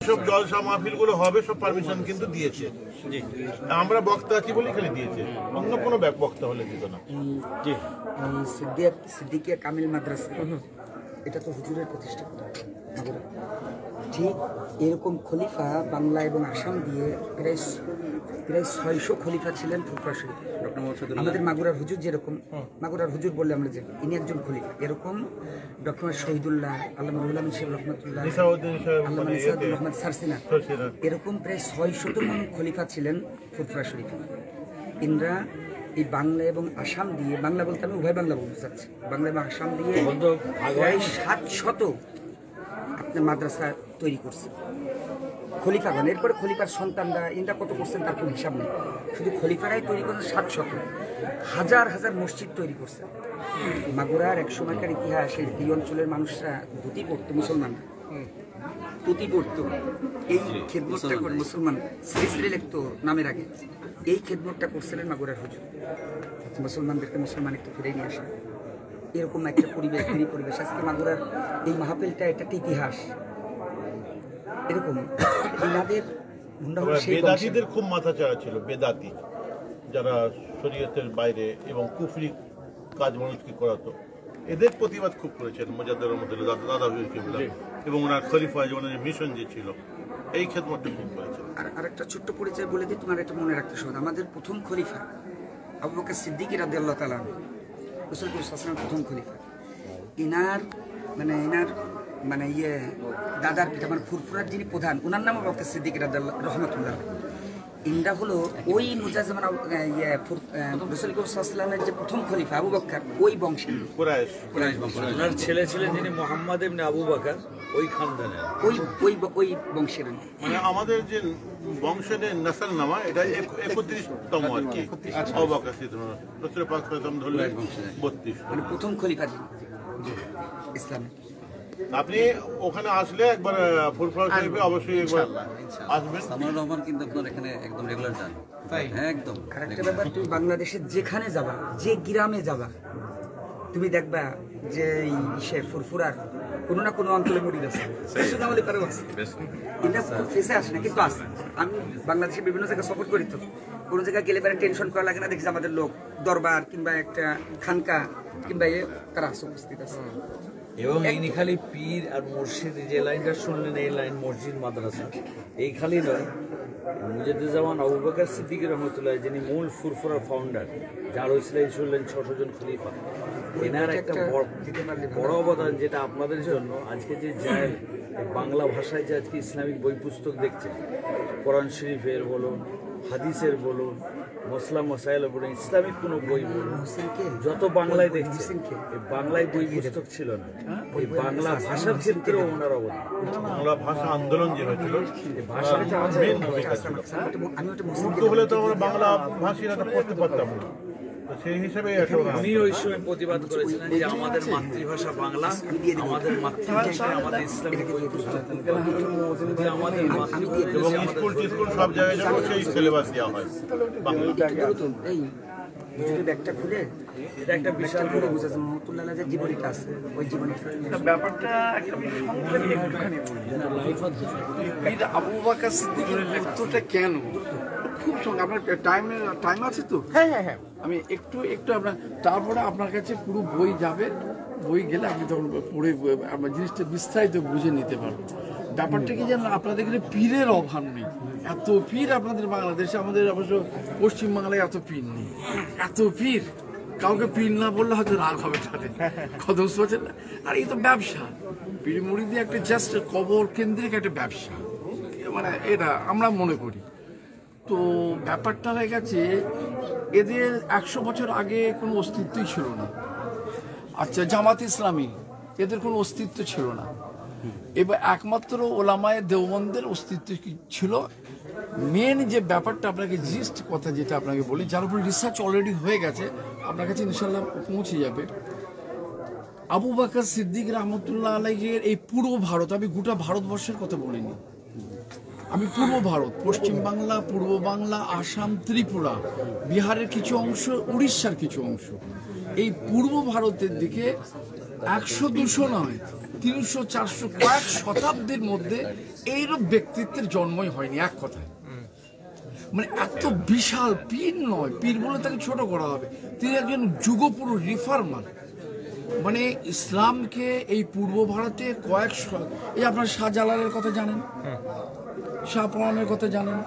সব জলসা মাহফিল গুলো হবে, সব পারমিশন কিন্তু দিয়েছে। আমরা বক্তা আছি বলে খালি দিয়েছে, অন্য কোনো বক্তা হলে দিত না। সিদ্দিকিয়া কামিল মাদ্রাসা, এটা তো হুজুরের প্রতিষ্ঠা। ঠিক এরকম খলিফা বাংলা এবং আসাম দিয়ে প্রায় 600 খলিফা ছিলেন ফুরফুরা শরীফ। আমাদের মাগুরার হুজুর যেরকম, মাগুরার হুজুর বললে আমরা যে ইনি একজন খলিফা, এরকম ডক্টর শহীদুল্লাহ, আল্লামা রুহুল আমিন সাহেব রহমতুল্লাহ, আল্লামা নিসাউদ্দিন রহমান সারসিনা, এরকম প্রায় 600 জন খলিফা ছিলেন ফুরফুরা শরীফে। ইনরা এই বাংলা এবং আসাম দিয়ে, বাংলা বলতে আমি উভয় বাংলা বলতে চাচ্ছি, বাংলা এবং আসাম দিয়ে প্রায় 700 আপনার মাদ্রাসা তৈরি করছে খলিফাগণ। এরপরে খলিফার সন্তানরা ইনরা কত করছেন তার কোনো হিসাব নেই, শুধু খলিফারাই তৈরি করছে 700, হাজার হাজার মসজিদ তৈরি করছে। মাগুরার এক সময়কার ইতিহাসে এই অঞ্চলের মানুষরা ধুতি পড়তো, মুসলমানরা ধুতি পড়তো। এই খেদমতটা করে মুসলমান শ্রী লিখতো নামের আগে, এই খেদমতটা করছিলেন মাগুরার হুজুর, মুসলমানদেরকে মুসলমান একটু ফিরে নিয়ে আসা। এরকম একটা পরিবেশ আজকে মাগুরার এই মাহফিলটা, এটা একটা ইতিহাস। এরকম বেদাতীদের খুব মাথাচাড়া ছিল, বেদাতি যারা শরীয়তের বাইরে এবং কুফরি কাজ মানুষকে করাতো, এদের প্রতিবাদ খুব করেছেন মুজাদ্দেদ রহমতুল্লাহ, দাদা এবং ওনার খলিফা জীবনের মিশন যে ছিল, এই খেদমতটা খুব করেছেন। আর একটা ছোট্ট পরিচয় বলে দিই, তোমার এটা মনে রাখতে সহজ। আমাদের প্রথম খলিফা আবু বকর সিদ্দিক রাদিয়াল্লাহু তাআলা, রাসূলুল্লাহ সাল্লাল্লাহু আলাইহি ওয়াসাল্লামের প্রথম খলিফা। ইনার মানে দাদার পিতা মানে ফুরফুরার যিনি প্রধান, ওনার নাম আবু বকর সিদ্দিক রাদিয়াল্লাহু রহমাতুল্লাহ। ইনরা হলো ওই মুজাজ্জামান রাসূলুল্লাহ সাল্লাল্লাহু আলাইহি ওয়াসাল্লামের যে প্রথম খলিফা আবু বকর, ওই বংশের কুরাইশ বংশ। ওনার ছেলে ছিলেন যিনি মুহাম্মদ ইবনে আবু বকর, ওই খানদানের, ওই বংশের। মানে আমাদের যে বংশের নসল নামা, এটা 31তম আর কি। আবু বকর সিদ্দিক রাসূল পাক সাল্লাল্লাহু ধরলে 32, মানে প্রথম খলিফা ইসলাম। আপনি ওখানে আসলে একবার ফুরফুরা শরীফে অবশ্যই একবার আসবেন। সালমান রহমান কিন্তু আপনার এখানে একদম রেগুলার যান, একদম। আরেকটা ব্যাপার, তুমি বাংলাদেশের যেখানে যাবা, যে গ্রামে যাবা, তুমি দেখবা যে সে ফুরফুরার কোনো না কোনো অঞ্চলে মরিদ আছে, আমাদের কারো আছে। এটা ফেসে আসে না, কিন্তু আছে। আমি বাংলাদেশের বিভিন্ন জায়গায় সফর করি, তো কোনো জায়গায় গেলে বেড়ে টেনশন করা লাগে না, দেখছি আমাদের লোক দরবার কিংবা একটা খানকা কিংবা তারা আছে, উপস্থিত আছে। এবং ইনি খালি পীর আর মসজিদ, যে লাইনটা শুনলেন এই লাইন মসজিদ মাদ্রাসা, এই খালি নয়। মুজাদ্দিদুজ্জামান আবু বকর সিদ্দিক রহমতুল্লাহ, যিনি মূল ফুরফুরার ফাউন্ডার, যার ওসিলায় শুনলেন 600 জন খলিফা, এনার একটা বড় অবদান, যেটা আপনাদের জন্য আজকে যে বাংলা ভাষায় যে আজকে ইসলামিক বই পুস্তক দেখছেন, কোরআন শরীফের বলুন, হাদিসের বলুন, মসলা মসাইল বলুন, ইসলামিক কোনো বই বলুন, যত বাংলায় দেখছেন, এই বাংলায় বই পুস্তক ছিল না। এই বাংলা ভাষার ক্ষেত্রেও ওনার অবদান, বাংলা ভাষা আন্দোলন যে হয়েছিল, হলে তো আমরা বাংলা ভাষীরা পড়তে পারতাম না, সেই হিসাবে আমি ওই সময় প্রতিবাদ করেছিলেন যে আমাদের মাতৃভাষা বাংলা, আমাদের মাতৃভাষা, আমাদের ইসলামিক বই পুস্তক, আমাদের স্কুল সব জায়গায় যাবো, সেই সিলেবাস দেওয়া হয় বাংলা। ব্যাগটা খুলে এটা একটা বিশাল বড় মহতুল্লাহ যে জীবনীটা আছে, ওই জীবনীটা ব্যাপারটা একটা আবু বকর সিদ্দিকের মৃত্যুটা কেন খুব সঙ্গে আপনার টাইম আছে তো? হ্যাঁ, আমি একটু আপনার, তারপরে আপনার কাছে পুরো বই যাবে, বই গেলে আপনি তখন পড়ে আপনার জিনিসটা বিস্তারিত বুঝে নিতে পারবেন। ব্যাপারটা কি জানেন, আপনাদের এখানে পীরের অভাব নেই, এত পীর আপনাদের বাংলাদেশে, আমাদের অবশ্য পশ্চিমবাংলায় এত পীর নেই, এত পীর। কাউকে পীর না বললে হয়তো রাগ হবে তাদের, কথা বুঝতে পারছেন না? আর এই তো ব্যবসা, পীর মুরিদি একটা জাস্ট কবর কেন্দ্রিক একটা ব্যবসা, মানে এটা আমরা মনে করি। তো ব্যাপারটা হয়ে গেছে, এদের 100 বছর আগে কোনো অস্তিত্বই ছিল না। আচ্ছা, জামাত ইসলামী, এদের কোনো অস্তিত্ব ছিল না। এবার একমাত্র ওলামায়ে দেওবন্দের অস্তিত্ব ছিল। মেন যে ব্যাপারটা আপনাকে জিস্ট কথা যেটা আপনাকে বলি, যার উপর রিসার্চ অলরেডি হয়ে গেছে, আপনার কাছে ইনশাল্লাহ পৌঁছে যাবে। আবু বকর সিদ্দিক রহমতুল্লাহ আলাইহির এই পুরো ভারত, আমি গোটা ভারতবর্ষের কথা বলিনি, আমি পূর্ব ভারত, পশ্চিম বাংলা, পূর্ব বাংলা, আসাম, ত্রিপুরা, বিহারের কিছু অংশ, উড়িষ্যার কিছু অংশ, এই পূর্ব ভারতের দিকে 100-200 নয়, 300-400 কয়েক শতাব্দীর মধ্যে এইরূপ ব্যক্তিত্বের জন্মই হয়নি, এক কথায়। মানে এত বিশাল পীর নয়, পীর বলে তাকে ছোট করা হবে, তিনি একজন যুগপুরুষ, রিফর্মার। মানে ইসলামকে এই পূর্ব ভারতে এই আপনার শাহজালালের কথা জানেন, শাহপরানের কথা জানেন,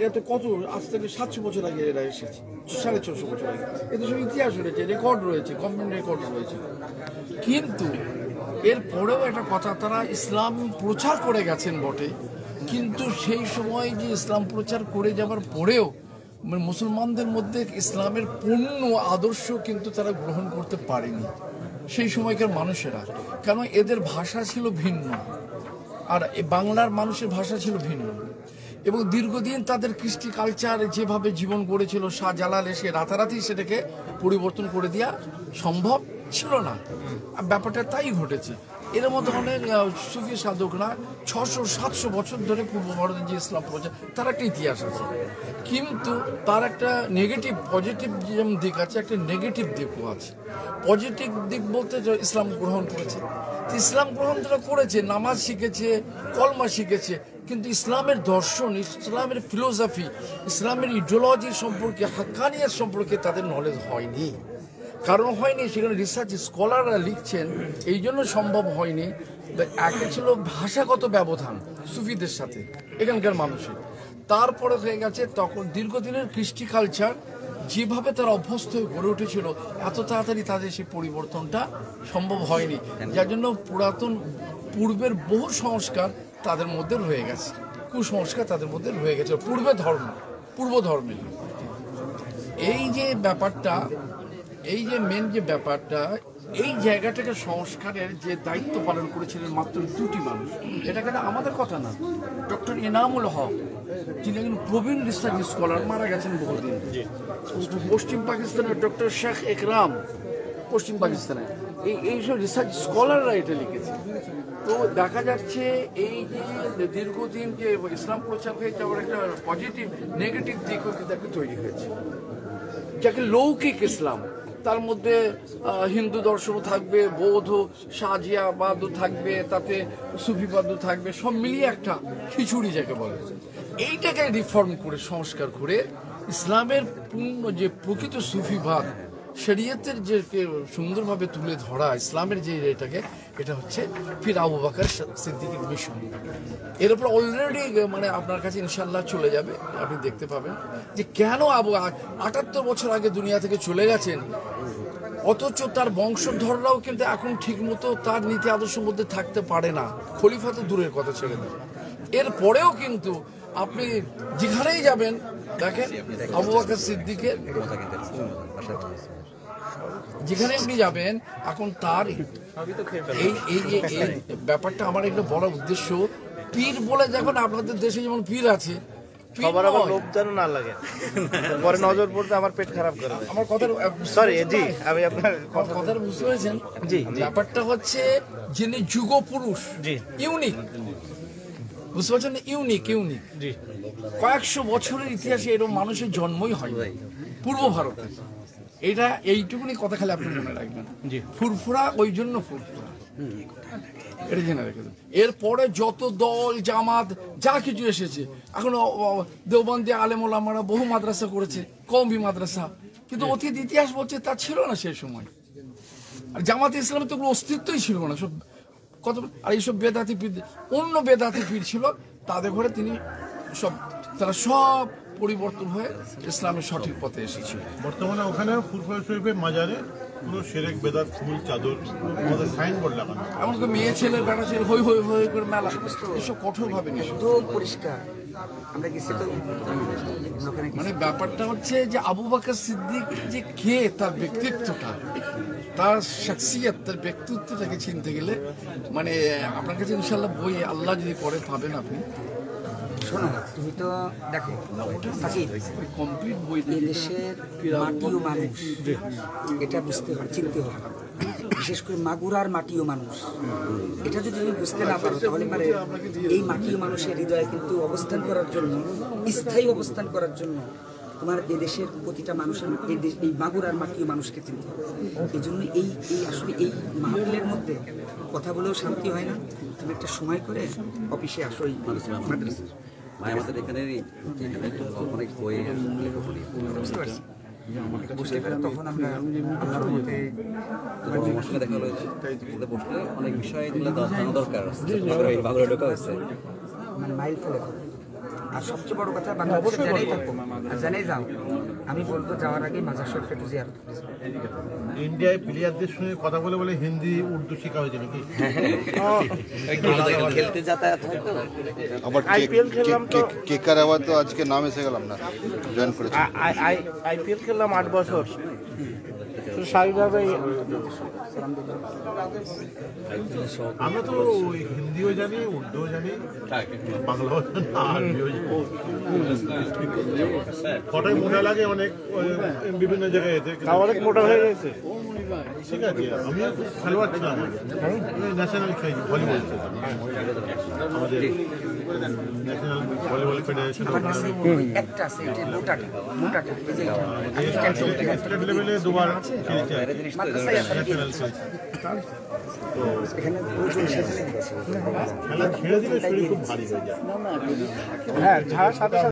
এত কত আজ থেকে 700 বছর আগে এরা এসেছে, 450 বছর আগে। এদের সব ইতিহাস রয়েছে, রেকর্ড রয়েছে, গভর্নমেন্ট রেকর্ড রয়েছে। কিন্তু এরপরেও একটা কথা, তারা ইসলাম প্রচার করে গেছেন বটে, কিন্তু সেই সময় যে ইসলাম প্রচার করে যাবার পরেও মুসলমানদের মধ্যে ইসলামের পূর্ণ আদর্শ কিন্তু তারা গ্রহণ করতে পারেনি সেই সময়কার মানুষেরা। কারণ এদের ভাষা ছিল ভিন্ন, আর বাংলার মানুষের ভাষা ছিল ভিন্ন, এবং দীর্ঘদিন তাদের কৃষ্টি কালচার যেভাবে জীবন গড়েছিল, শাহজালাল এসে রাতারাতি সেটাকে পরিবর্তন করে দেওয়া সম্ভব ছিল না। ব্যাপারটা তাই ঘটেছে। এর মধ্যে অনেক সুফি সাধকরা 600-700 বছর ধরে পূর্ব ভারতের যে ইসলাম প্রচার, তার একটা ইতিহাস আছে, কিন্তু তার একটা নেগেটিভ পজিটিভ যেমন দিক আছে, একটা নেগেটিভ দিকও আছে। পজিটিভ দিক বলতে ইসলাম গ্রহণ করেছে, ইসলাম গ্রহণ যারা করেছে, নামাজ শিখেছে, কলমা শিখেছে, কিন্তু ইসলামের দর্শন, ইসলামের ফিলোসফি, ইসলামের ইডিওলজি সম্পর্কে, হাক্কানিয়াত সম্পর্কে তাদের নলেজ হয়নি। কারণ হয়নি, সেখানে রিসার্চ স্কলাররা লিখছেন এই জন্য সম্ভব হয়নি। একে ছিল ভাষাগত ব্যবধান সুফিদের সাথে এখানকার মানুষের, তারপরে হয়ে গেছে তখন দীর্ঘদিনের কৃষ্টি কালচার যেভাবে তারা অভ্যস্ত হয়ে গড়ে উঠেছিল, এত তাড়াতাড়ি তাদের সেই পরিবর্তনটা সম্ভব হয়নি, যার জন্য পুরাতন পূর্বের বহু সংস্কার তাদের মধ্যে রয়ে গেছে, কুসংস্কার তাদের মধ্যে রয়ে গেছে পূর্ব ধর্মে। এই যে ব্যাপারটা, এই যে মেন যে ব্যাপারটা, এই জায়গাটাকে সংস্কারের যে দায়িত্ব পালন করেছিলেন মাত্র 2টি মানুষ। এটা কেন আমাদের কথা না, ডক্টর এনামুল হক, যিনি একজন প্রবীণ রিসার্চ স্কলার, মারা গেছেন বহুদিন। পশ্চিম পাকিস্তানের ডক্টর শেখ একরাম, পশ্চিম পাকিস্তানে এইসব রিসার্চ স্কলাররা এটা লিখেছে। তো দেখা যাচ্ছে এই যে দীর্ঘদিন যে ইসলাম প্রচার হয়ে যাওয়ার একটা পজিটিভ নেগেটিভ দিকও কিন্তু তৈরি হয়েছে, যাকে লৌকিক ইসলাম, তার মধ্যে হিন্দু দর্শনও থাকবে, বৌদ্ধ শাহজিয়াবাদ থাকবে, তাতে সুফিবাদ থাকবে, সব মিলিয়ে একটা খিচুড়ি যাকে বলে। এইটাকে রিফর্ম করে, সংস্কার করে ইসলামের পূর্ণ যে প্রকৃত সুফিবাদ, শরীয়তের যে সুন্দরভাবে তুলে ধরা ইসলামের যে এটা হচ্ছে পীর আবু বকর সিদ্দিকীর মিশন। এর উপর অলরেডি মানে আপনার কাছে ইনশাল্লাহ চলে যাবে, আপনি দেখতে পাবেন যে কেন 78 বছর আগে দুনিয়া থেকে চলে গেছেন, অথচ তার বংশধররাও কিন্তু এখন ঠিক মতো তার নীতি আদর্শের মধ্যে থাকতে পারে না, খলিফা তো দূরের কথা ছেড়ে দেন। এরপরেও কিন্তু আপনি যেখানেই যাবেন দেখেন আবু বকর সিদ্দিকের, যেখানে আপনি যাবেন এখন তার এই যে ব্যাপারটা আমার একটা বড় উদ্দেশ্য। পীর বলে যখন আপনাদের দেশে যেমন পীর আছে, সবার আবার লোভ যেন না লাগে, পরে নজর পড়তে আমার পেট খারাপ করে। আমার কথা সরি জি, আমি আপনার কথা বুঝতে পেরেছেন? জি, ব্যাপারটা হচ্ছে যিনি যুগপুরুষ, জি, ইউনিক, বুঝতে পারছেন? ইউনিক জি, কয়েকশো বছরের ইতিহাসে এরকম মানুষের জন্মই হয় পূর্ব ভারতে। এটা এইটুকুনি কথা খালি আপনি মনে রাখবেন, জি, ফুরফুরা ওই জন্য ফুরফুরা, এটা জেনে রেখে দেন। এরপরে যত দল জামাত যা কিছু এসেছে, এখন দেওবন্দি আলেম ওলামারা বহু মাদ্রাসা করেছে, কওমি মাদ্রাসা, কিন্তু অতীত ইতিহাস বলছে তা ছিল না সেই সময়। আর জামাত ইসলামের তো কোনো অস্তিত্বই ছিল না, সব কত, আর এইসব বেদাতি পীর, অন্য বেদাতি পীর ছিল, তাদের ঘরে তিনি তারা সব পরিবর্তন হয়ে ইসলামের সঠিক পথে এসেছিল। বর্তমানে ওখানে ফুরফুরা শরীফের মাজারে পুরো শিরক বেদাত ফুল চাদর আমাদের সাইনবোর্ড লাগানো, এমনকি মেয়ে ছেলে বেটা ছেলে হই হই হই করে মেলা, এসব কঠোরভাবে নিষেধ। পরিষ্কার আমরা গেছি তো, মানে ব্যাপারটা হচ্ছে যে আবু বকর সিদ্দিক যে কে, তার ব্যক্তিত্বটা, তার শাখসিয়ত, তার ব্যক্তিত্বটাকে চিনতে গেলে মানে আপনার কাছে ইনশাল্লাহ বই আল্লাহ যদি করে পাবেন আপনি। শোনো, তুমি তো দেখো কমপ্লিট বই, দেশের মাটি ও মানুষ, এটা বুঝতে হবে, চিনতে হবে, বিশেষ করে মাগুরার মাটি ও মানুষ। এটা যদি তুমি বুঝতে না পারো, তাহলে মানে এই মাটি ও মানুষের হৃদয়ে কিন্তু অবস্থান করার জন্য, স্থায়ী অবস্থান করার জন্য তোমার এই দেশের প্রতিটা মানুষের এই মাগুরার মাটিও মানুষকে চিনতে হবে। এই জন্য এই আসলে এই মাহফিলের মধ্যে কথা বলেও শান্তি হয় না। তুমি একটা সময় করে অফিসে আসো এই মাদ্রাসার। ভাই আমাদের এখানেরই অনেক বই লেখক উনি। বুঝতে পারছি বুঝতে পারে তখন আমরা আল্লাহর মধ্যে তোমার সঙ্গে দেখা হলো কিন্তু বসলে অনেক বিষয় এগুলো জানা দরকার এই বাংলা ঢোকা হয়েছে মানে মাইল ফেলে দেবো। আর সবচেয়ে বড় কথা বাংলাদেশে জানেই থাকবো আর জানেই যাও, আমি বলবো যাওয়ার আগেই মাজার শরীফ একটু জিয়ারত করে যাও। ইন্ডিয়ায় প্লেয়ারদের সঙ্গে কথা বলে বলে হিন্দি উর্দু শেখা হয়েছে নাকি? খেলতে যাতায়াত হয় তো। আবার IPL খেললাম তো। কেকার আবার তো আজকে নাম এসে গেলাম না, জয়েন করেছি। IPL খেললাম 8 বছর, তো স্বাভাবিকভাবে আমরা তো হিন্দিও জানি, উর্দুও জানি, বাংলাও জানি, আরবিও জানি। কটাই মনে লাগে অনেক বিভিন্ন জায়গায় এতে। অনেক মোটা হয়ে গেছে। ঠিক আছে, আমিও খেলোয়াড় ছিলাম, ন্যাশনাল খেলেছি, ভলিবল খেলতাম। আমাদের ন্যাশনাল ভলিবল ফেডারেশন একটা আছে এটা মোটাটা এই যে স্টেট লেভেলে দুবার খেলেছি, মাদ্রাসায় আছে নাকি? ন্যাশনাল খেলেছি। তো এখানে ওজন সেজে গেছে। খেলা ছেড়ে দিলে শরীর খুব ভারী হয়ে যায়। হ্যাঁ, সাথে সাথে